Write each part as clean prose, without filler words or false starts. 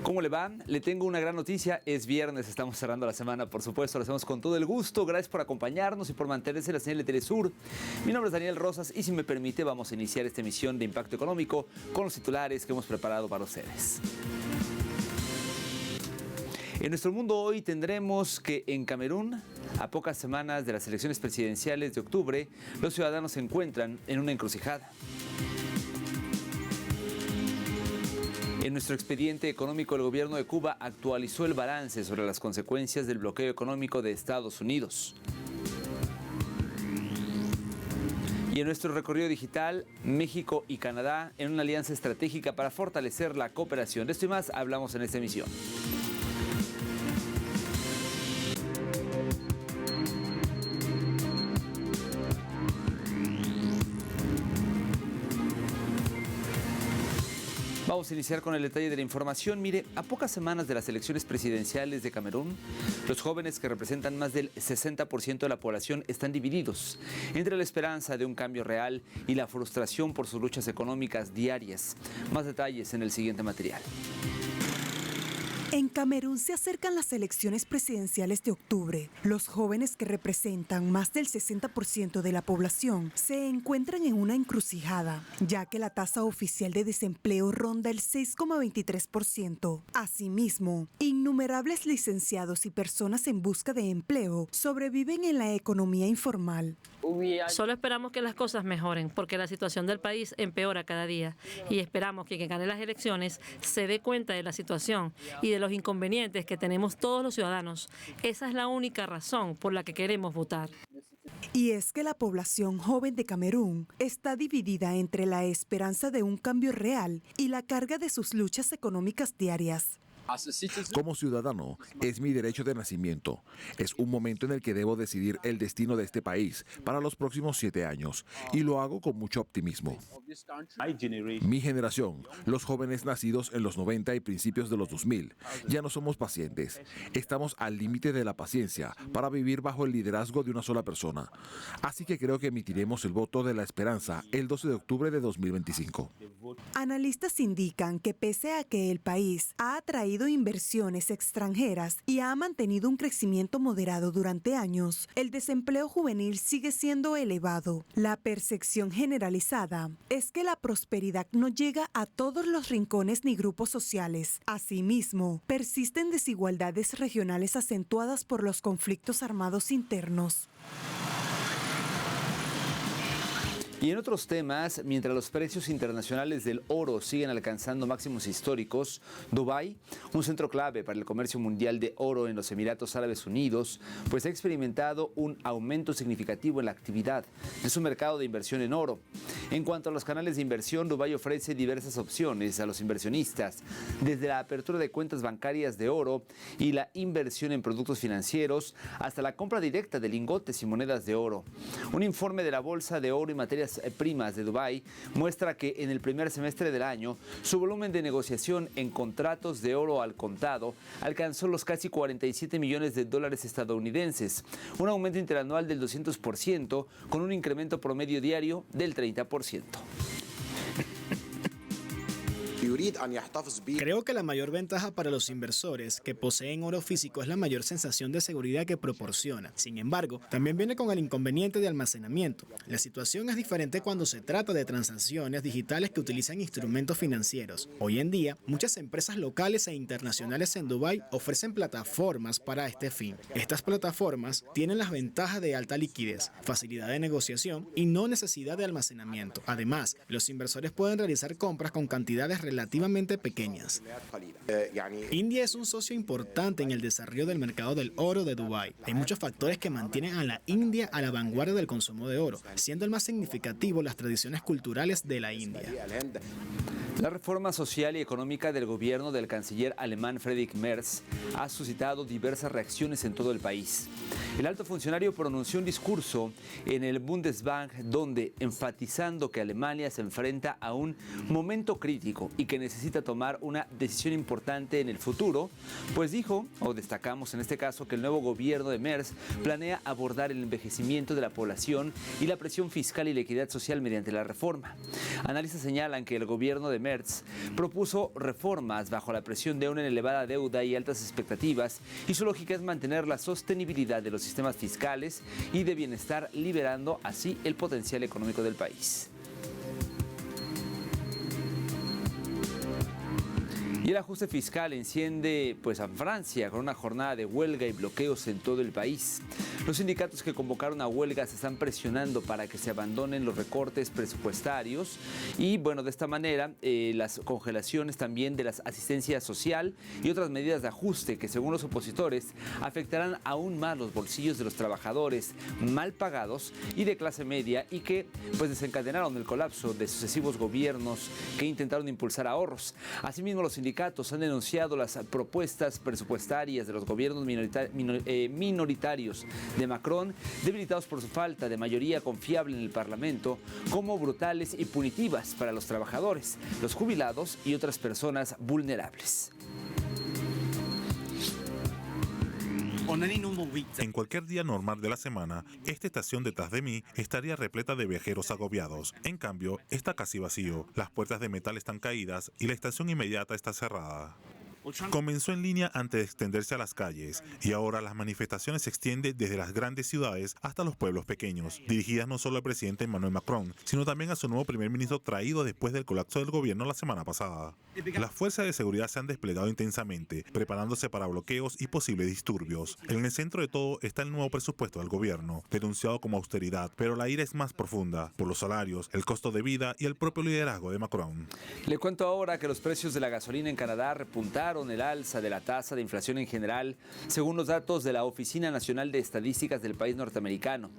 ¿Cómo le va? Le tengo una gran noticia. Es viernes, estamos cerrando la semana, por supuesto. Lo hacemos con todo el gusto. Gracias por acompañarnos y por mantenerse en la señal de Telesur. Mi nombre es Daniel Rosas y si me permite vamos a iniciar esta emisión de Impacto Económico con los titulares que hemos preparado para ustedes. En nuestro mundo hoy tendremos que en Camerún, a pocas semanas de las elecciones presidenciales de octubre, los ciudadanos se encuentran en una encrucijada. En nuestro expediente económico, el gobierno de Cuba actualizó el balance sobre las consecuencias del bloqueo económico de Estados Unidos. Y en nuestro recorrido digital, México y Canadá en una alianza estratégica para fortalecer la cooperación. De esto y más hablamos en esta emisión. Vamos a iniciar con el detalle de la información. Mire, a pocas semanas de las elecciones presidenciales de Camerún, los jóvenes que representan más del 60% de la población están divididos entre la esperanza de un cambio real y la frustración por sus luchas económicas diarias. Más detalles en el siguiente material. En Camerún se acercan las elecciones presidenciales de octubre. Los jóvenes que representan más del 60% de la población se encuentran en una encrucijada, ya que la tasa oficial de desempleo ronda el 6,23%. Asimismo, innumerables licenciados y personas en busca de empleo sobreviven en la economía informal. Solo esperamos que las cosas mejoren, porque la situación del país empeora cada día y esperamos que quien gane las elecciones se dé cuenta de la situación y de los inconvenientes que tenemos todos los ciudadanos. Esa es la única razón por la que queremos votar. Y es que la población joven de Camerún está dividida entre la esperanza de un cambio real y la carga de sus luchas económicas diarias. Como ciudadano, es mi derecho de nacimiento. Es un momento en el que debo decidir el destino de este país para los próximos 7 años, y lo hago con mucho optimismo. Mi generación, los jóvenes nacidos en los 90 y principios de los 2000, ya no somos pacientes. Estamos al límite de la paciencia para vivir bajo el liderazgo de una sola persona. Así que creo que emitiremos el voto de la esperanza el 12 de octubre de 2025. Analistas indican que pese a que el país ha atraído inversiones extranjeras y ha mantenido un crecimiento moderado durante años, el desempleo juvenil sigue siendo elevado. La percepción generalizada es que la prosperidad no llega a todos los rincones ni grupos sociales. Asimismo, persisten desigualdades regionales acentuadas por los conflictos armados internos. Y en otros temas, mientras los precios internacionales del oro siguen alcanzando máximos históricos, Dubái, un centro clave para el comercio mundial de oro en los Emiratos Árabes Unidos, pues ha experimentado un aumento significativo en la actividad de su mercado de inversión en oro. En cuanto a los canales de inversión, Dubái ofrece diversas opciones a los inversionistas, desde la apertura de cuentas bancarias de oro y la inversión en productos financieros, hasta la compra directa de lingotes y monedas de oro. Un informe de la Bolsa de Oro y Materias Primas de Dubái muestra que en el primer semestre del año su volumen de negociación en contratos de oro al contado alcanzó los casi 47 millones de dólares estadounidenses, un aumento interanual del 200% con un incremento promedio diario del 30%. Creo que la mayor ventaja para los inversores que poseen oro físico es la mayor sensación de seguridad que proporciona. Sin embargo, también viene con el inconveniente de almacenamiento. La situación es diferente cuando se trata de transacciones digitales que utilizan instrumentos financieros. Hoy en día, muchas empresas locales e internacionales en Dubái ofrecen plataformas para este fin. Estas plataformas tienen las ventajas de alta liquidez, facilidad de negociación y no necesidad de almacenamiento. Además, los inversores pueden realizar compras con cantidades relativamente pequeñas. India es un socio importante en el desarrollo del mercado del oro de Dubái. Hay muchos factores que mantienen a la India a la vanguardia del consumo de oro, siendo el más significativo las tradiciones culturales de la India. La reforma social y económica del gobierno del canciller alemán Friedrich Merz ha suscitado diversas reacciones en todo el país. El alto funcionario pronunció un discurso en el Bundesbank donde, enfatizando que Alemania se enfrenta a un momento crítico y que necesita tomar una decisión importante en el futuro, pues dijo, o destacamos en este caso, que el nuevo gobierno de Merz planea abordar el envejecimiento de la población y la presión fiscal y la equidad social mediante la reforma. Analistas señalan que el gobierno de Merz, propuso reformas bajo la presión de una elevada deuda y altas expectativas, y su lógica es mantener la sostenibilidad de los sistemas fiscales y de bienestar, liberando así el potencial económico del país. Y el ajuste fiscal enciende a Francia con una jornada de huelga y bloqueos en todo el país. Los sindicatos que convocaron a huelga se están presionando para que se abandonen los recortes presupuestarios y de esta manera las congelaciones también de la asistencia social y otras medidas de ajuste que, según los opositores, afectarán aún más los bolsillos de los trabajadores mal pagados y de clase media, y que desencadenaron el colapso de sucesivos gobiernos que intentaron impulsar ahorros. Asimismo, los sindicatos han denunciado las propuestas presupuestarias de los gobiernos minoritarios de Macron, debilitados por su falta de mayoría confiable en el Parlamento, como brutales y punitivas para los trabajadores, los jubilados y otras personas vulnerables. En cualquier día normal de la semana, esta estación detrás de mí estaría repleta de viajeros agobiados. En cambio, está casi vacío. Las puertas de metal están caídas y la estación inmediata está cerrada. Comenzó en línea antes de extenderse a las calles, y ahora las manifestaciones se extienden desde las grandes ciudades hasta los pueblos pequeños, dirigidas no solo al presidente Emmanuel Macron, sino también a su nuevo primer ministro traído después del colapso del gobierno la semana pasada. Las fuerzas de seguridad se han desplegado intensamente, preparándose para bloqueos y posibles disturbios. En el centro de todo está el nuevo presupuesto del gobierno, denunciado como austeridad, pero la ira es más profunda, por los salarios, el costo de vida y el propio liderazgo de Macron. Le cuento ahora que los precios de la gasolina en Canadá repuntaron el alza de la tasa de inflación en general, según los datos de la Oficina Nacional de Estadísticas del país norteamericano.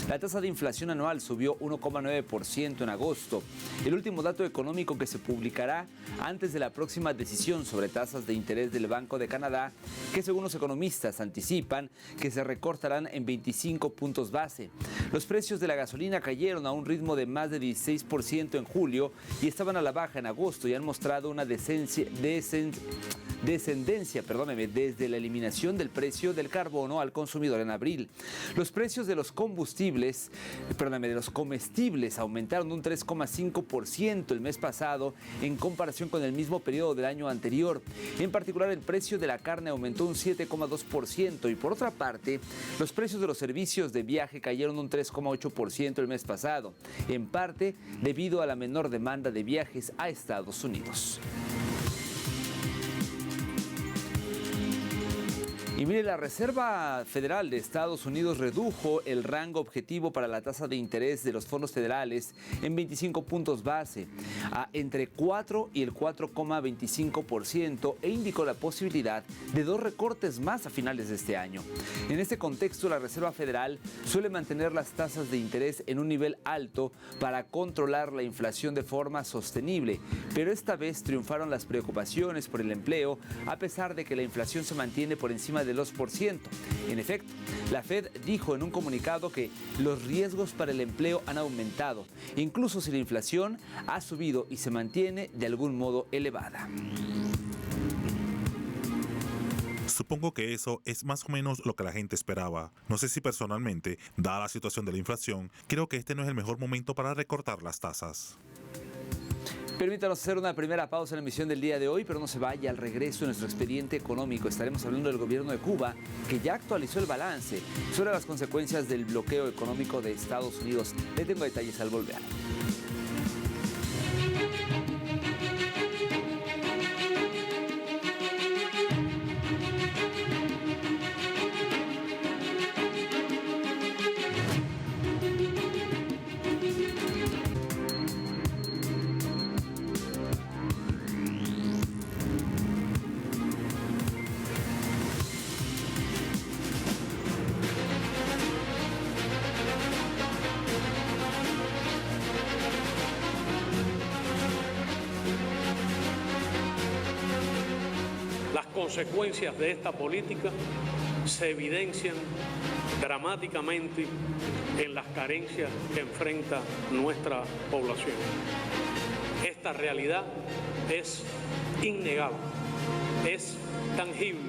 La tasa de inflación anual subió 1,9% en agosto, el último dato económico que se publicará antes de la próxima decisión sobre tasas de interés del Banco de Canadá, que según los economistas anticipan que se recortarán en 25 puntos base. Los precios de la gasolina cayeron a un ritmo de más de 16% en julio y estaban a la baja en agosto, y han mostrado una descendencia desde la eliminación del precio del carbono al consumidor en abril. Los precios de los comestibles aumentaron un 3,5% el mes pasado en comparación con el mismo periodo del año anterior. En particular, el precio de la carne aumentó un 7,2%, y por otra parte, los precios de los servicios de viaje cayeron un 3,8% el mes pasado, en parte debido a la menor demanda de viajes a Estados Unidos. Y mire, la Reserva Federal de Estados Unidos redujo el rango objetivo para la tasa de interés de los fondos federales en 25 puntos base, a entre 4 y el 4,25%, e indicó la posibilidad de 2 recortes más a finales de este año. En este contexto, la Reserva Federal suele mantener las tasas de interés en un nivel alto para controlar la inflación de forma sostenible, pero esta vez triunfaron las preocupaciones por el empleo, a pesar de que la inflación se mantiene por encima del 2%. En efecto, la Fed dijo en un comunicado que los riesgos para el empleo han aumentado, incluso si la inflación ha subido y se mantiene de algún modo elevada. Supongo que eso es más o menos lo que la gente esperaba. No sé si personalmente, dada la situación de la inflación, creo que este no es el mejor momento para recortar las tasas. Permítanos hacer una primera pausa en la emisión del día de hoy, pero no se vaya. Al regreso de nuestro expediente económico estaremos hablando del gobierno de Cuba, que ya actualizó el balance sobre las consecuencias del bloqueo económico de Estados Unidos. Le tengo detalles al volver. Las consecuencias de esta política se evidencian dramáticamente en las carencias que enfrenta nuestra población. Esta realidad es innegable, es tangible.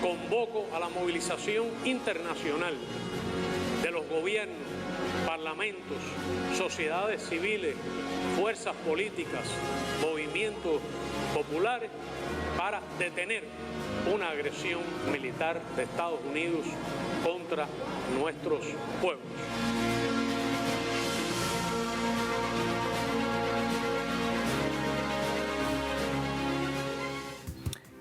Convoco a la movilización internacional de los gobiernos, parlamentos, sociedades civiles, fuerzas políticas, movimientos movimientos populares para detener una agresión militar de Estados Unidos contra nuestros pueblos.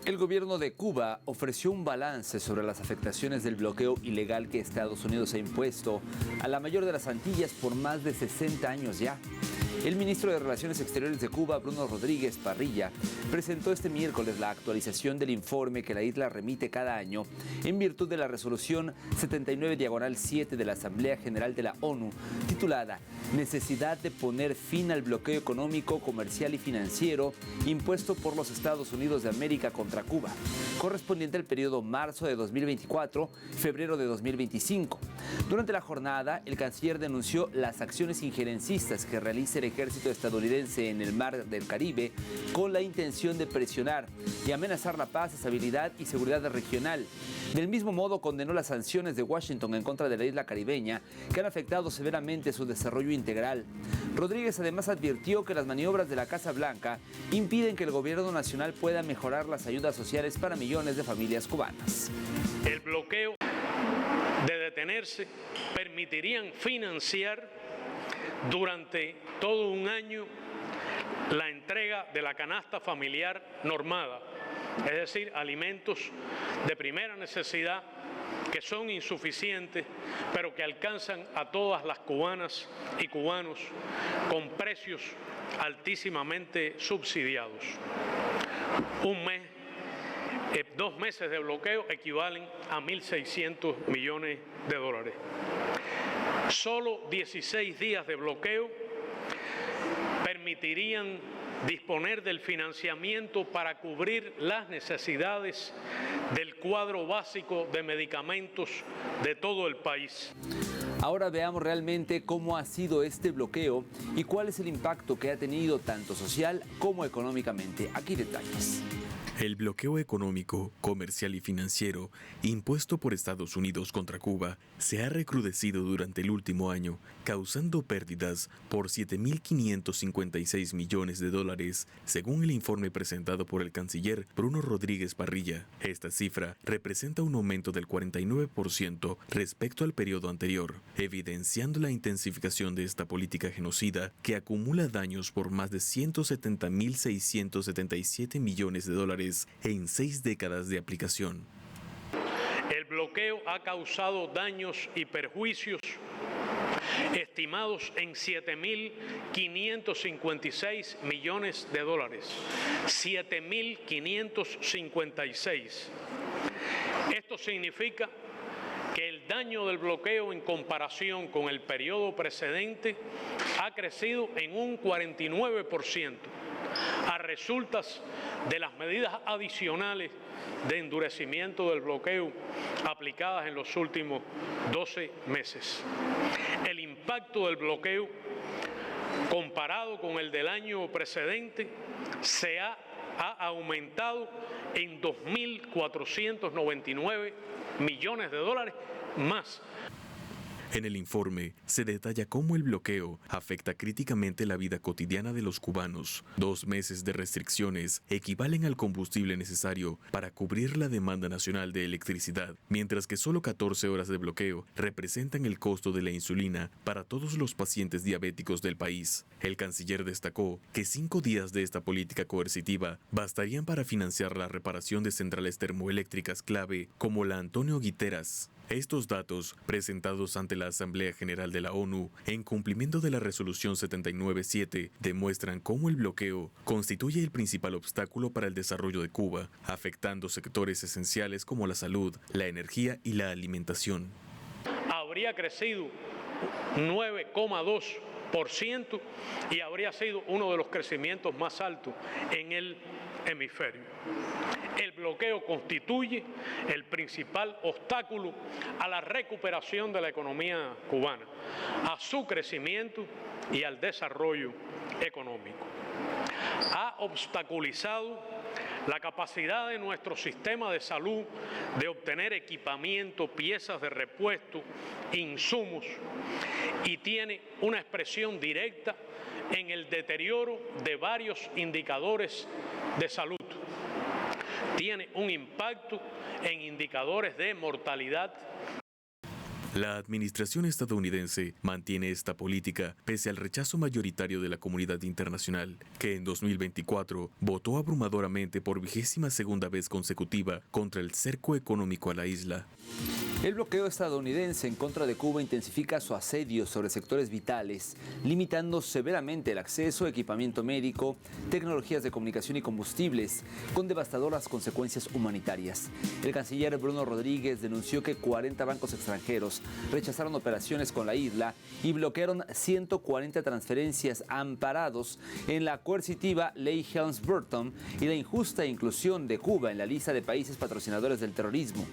El gobierno de Cuba ofreció un balance sobre las afectaciones del bloqueo ilegal que Estados Unidos ha impuesto a la mayor de las Antillas por más de 60 años ya. El ministro de Relaciones Exteriores de Cuba, Bruno Rodríguez Parrilla, presentó este miércoles la actualización del informe que la isla remite cada año en virtud de la resolución 79/7 de la Asamblea General de la ONU, titulada Necesidad de poner fin al bloqueo económico, comercial y financiero impuesto por los Estados Unidos de América contra Cuba, correspondiente al periodo marzo de 2024-febrero de 2025. Durante la jornada, el canciller denunció las acciones injerencistas que realiza el ejército estadounidense en el mar del Caribe con la intención de presionar y amenazar la paz, estabilidad y seguridad regional. Del mismo modo, condenó las sanciones de Washington en contra de la isla caribeña que han afectado severamente su desarrollo integral. Rodríguez además advirtió que las maniobras de la Casa Blanca impiden que el gobierno nacional pueda mejorar las ayudas sociales para millones de familias cubanas. El bloqueo, de detenerse, permitirían financiar durante todo un año la entrega de la canasta familiar normada, es decir, alimentos de primera necesidad que son insuficientes, pero que alcanzan a todas las cubanas y cubanos con precios altísimamente subsidiados. Un mes, 2 meses de bloqueo equivalen a 1.600 millones de dólares. Solo 16 días de bloqueo permitirían disponer del financiamiento para cubrir las necesidades del cuadro básico de medicamentos de todo el país. Ahora veamos realmente cómo ha sido este bloqueo y cuál es el impacto que ha tenido tanto social como económicamente. Aquí detalles. El bloqueo económico, comercial y financiero impuesto por Estados Unidos contra Cuba se ha recrudecido durante el último año, causando pérdidas por 7.556 millones de dólares, según el informe presentado por el canciller Bruno Rodríguez Parrilla. Esta cifra representa un aumento del 49% respecto al periodo anterior, evidenciando la intensificación de esta política genocida que acumula daños por más de 170.677 millones de dólares en 6 décadas de aplicación. El bloqueo ha causado daños y perjuicios estimados en 7.556 millones de dólares. 7.556. Esto significa que el daño del bloqueo en comparación con el periodo precedente ha crecido en un 49%, a resultas de las medidas adicionales de endurecimiento del bloqueo aplicadas en los últimos 12 meses. El impacto del bloqueo, comparado con el del año precedente, se ha aumentado en 2.499 millones de dólares más. En el informe se detalla cómo el bloqueo afecta críticamente la vida cotidiana de los cubanos. 2 meses de restricciones equivalen al combustible necesario para cubrir la demanda nacional de electricidad, mientras que solo 14 horas de bloqueo representan el costo de la insulina para todos los pacientes diabéticos del país. El canciller destacó que 5 días de esta política coercitiva bastarían para financiar la reparación de centrales termoeléctricas clave como la Antonio Guiteras. Estos datos, presentados ante la Asamblea General de la ONU en cumplimiento de la Resolución 79/7, demuestran cómo el bloqueo constituye el principal obstáculo para el desarrollo de Cuba, afectando sectores esenciales como la salud, la energía y la alimentación. Habría crecido 9,2% y habría sido uno de los crecimientos más altos en el hemisferio. El bloqueo constituye el principal obstáculo a la recuperación de la economía cubana, a su crecimiento y al desarrollo económico. Ha obstaculizado la capacidad de nuestro sistema de salud de obtener equipamiento, piezas de repuesto, insumos, y tiene una expresión directa en el deterioro de varios indicadores de salud. Tiene un impacto en indicadores de mortalidad. La administración estadounidense mantiene esta política pese al rechazo mayoritario de la comunidad internacional, que en 2024 votó abrumadoramente por 22ª vez consecutiva contra el cerco económico a la isla. El bloqueo estadounidense en contra de Cuba intensifica su asedio sobre sectores vitales, limitando severamente el acceso a equipamiento médico, tecnologías de comunicación y combustibles, con devastadoras consecuencias humanitarias. El canciller Bruno Rodríguez denunció que 40 bancos extranjeros rechazaron operaciones con la isla y bloquearon 140 transferencias amparados en la coercitiva Ley Helms-Burton y la injusta inclusión de Cuba en la lista de países patrocinadores del terrorismo.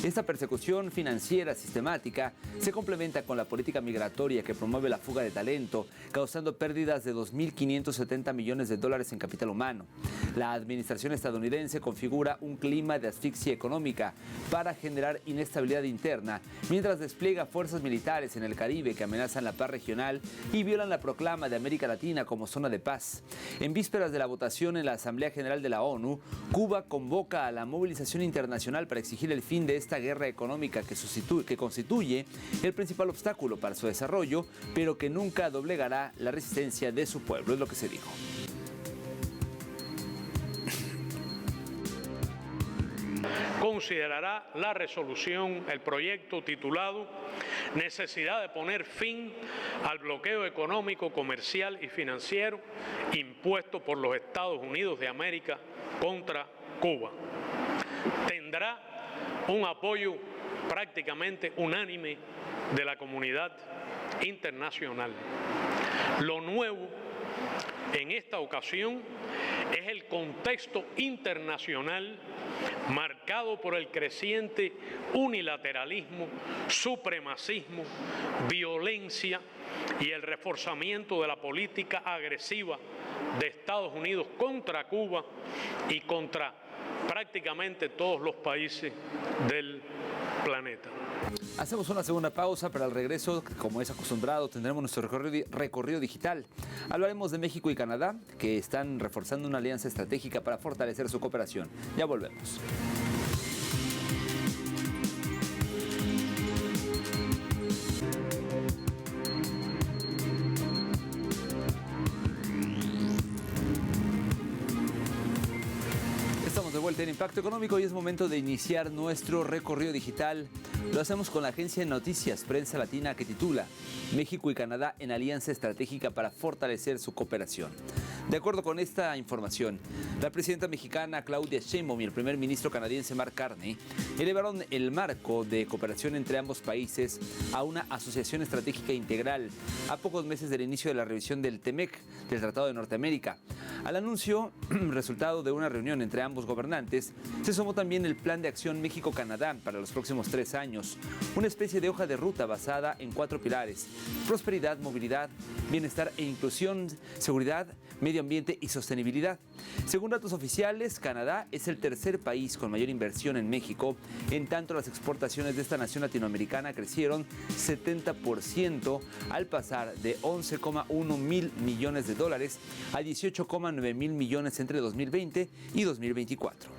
Esta persecución financiera sistemática se complementa con la política migratoria que promueve la fuga de talento, causando pérdidas de 2.570 millones de dólares en capital humano. La administración estadounidense configura un clima de asfixia económica para generar inestabilidad interna, mientras despliega fuerzas militares en el Caribe que amenazan la paz regional y violan la proclama de América Latina como zona de paz. En vísperas de la votación en la Asamblea General de la ONU, Cuba convoca a la movilización internacional para exigir el fin de esta guerra económica que constituye el principal obstáculo para su desarrollo, pero que nunca doblegará la resistencia de su pueblo, es lo que se dijo. Considerará la resolución, el proyecto titulado Necesidad de poner fin al bloqueo económico, comercial y financiero impuesto por los Estados Unidos de América contra Cuba. Tendrá un apoyo prácticamente unánime de la comunidad internacional. Lo nuevo en esta ocasión es el contexto internacional marcado por el creciente unilateralismo, supremacismo, violencia y el reforzamiento de la política agresiva de Estados Unidos contra Cuba y contra prácticamente todos los países del planeta. Hacemos una segunda pausa, pero al regreso, como es acostumbrado, tendremos nuestro recorrido digital. Hablaremos de México y Canadá, que están reforzando una alianza estratégica para fortalecer su cooperación. Ya volvemos. Estamos de vuelta en Impacto Económico y es momento de iniciar nuestro recorrido digital. Lo hacemos con la agencia de noticias Prensa Latina que titula México y Canadá en alianza estratégica para fortalecer su cooperación. De acuerdo con esta información, la presidenta mexicana Claudia Sheinbaum y el primer ministro canadiense Mark Carney elevaron el marco de cooperación entre ambos países a una asociación estratégica integral a pocos meses del inicio de la revisión del TEMEC, del Tratado de Norteamérica. Al anuncio, resultado de una reunión entre ambos gobernantes, se sumó también el Plan de Acción México-Canadá para los próximos 3 años, una especie de hoja de ruta basada en 4 pilares: prosperidad, movilidad, bienestar e inclusión, seguridad, medio ambiente y sostenibilidad. Según datos oficiales, Canadá es el tercer país con mayor inversión en México, en tanto las exportaciones de esta nación latinoamericana crecieron 70% al pasar de 11,1 mil millones de dólares a 18,9 mil millones entre 2020 y 2024.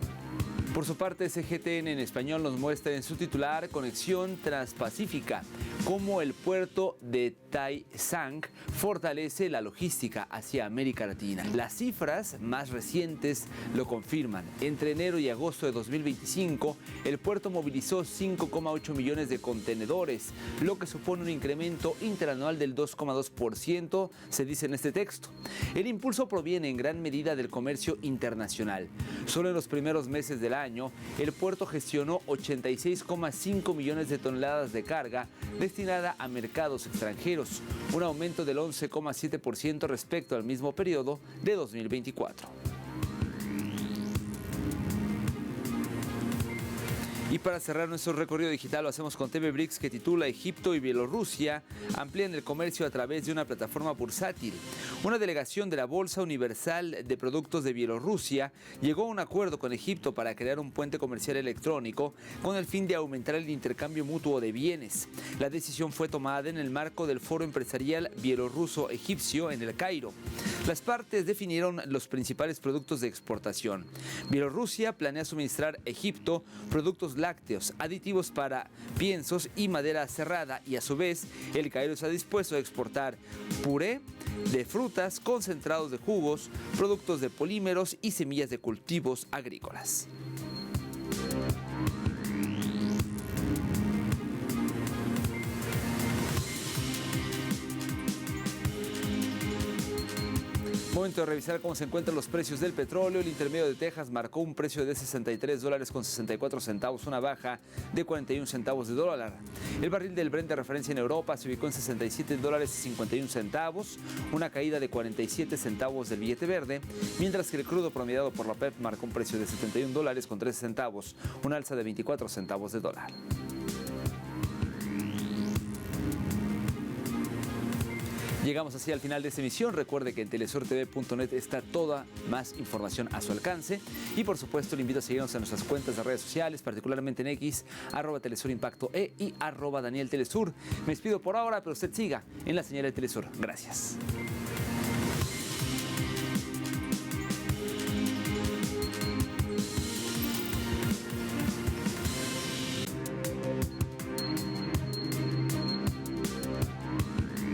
Por su parte, CGTN en español nos muestra en su titular Conexión Transpacífica cómo el puerto de Tai Sang fortalece la logística hacia América Latina. Las cifras más recientes lo confirman. Entre enero y agosto de 2025, el puerto movilizó 5,8 millones de contenedores, lo que supone un incremento interanual del 2,2%, se dice en este texto. El impulso proviene en gran medida del comercio internacional. Solo en los primeros meses del año, el puerto gestionó 86,5 millones de toneladas de carga destinada a mercados extranjeros, un aumento del 11,7% respecto al mismo periodo de 2024. Y para cerrar nuestro recorrido digital lo hacemos con TV Bricks, que titula Egipto y Bielorrusia amplían el comercio a través de una plataforma bursátil. Una delegación de la Bolsa Universal de Productos de Bielorrusia llegó a un acuerdo con Egipto para crear un puente comercial electrónico con el fin de aumentar el intercambio mutuo de bienes. La decisión fue tomada en el marco del Foro Empresarial Bielorruso-Egipcio en El Cairo. Las partes definieron los principales productos de exportación. Bielorrusia planea suministrar a Egipto productos lácteos, aditivos para piensos y madera cerrada, y a su vez El Cairo está dispuesto a exportar puré de frutas, concentrados de jugos, productos de polímeros y semillas de cultivos agrícolas. Momento de revisar cómo se encuentran los precios del petróleo. El intermedio de Texas marcó un precio de $63.64, una baja de 41 centavos de dólar. El barril del Brent de referencia en Europa se ubicó en $67.51, una caída de 47 centavos del billete verde, mientras que el crudo promediado por la OPEP marcó un precio de $71.13, una alza de 24 centavos de dólar. Llegamos así al final de esta emisión. Recuerde que en telesurtv.net está toda más información a su alcance. Y por supuesto le invito a seguirnos en nuestras cuentas de redes sociales, particularmente en X, @TelesurImpactoE y @DanielTelesur. Me despido por ahora, pero usted siga en la señal de Telesur. Gracias.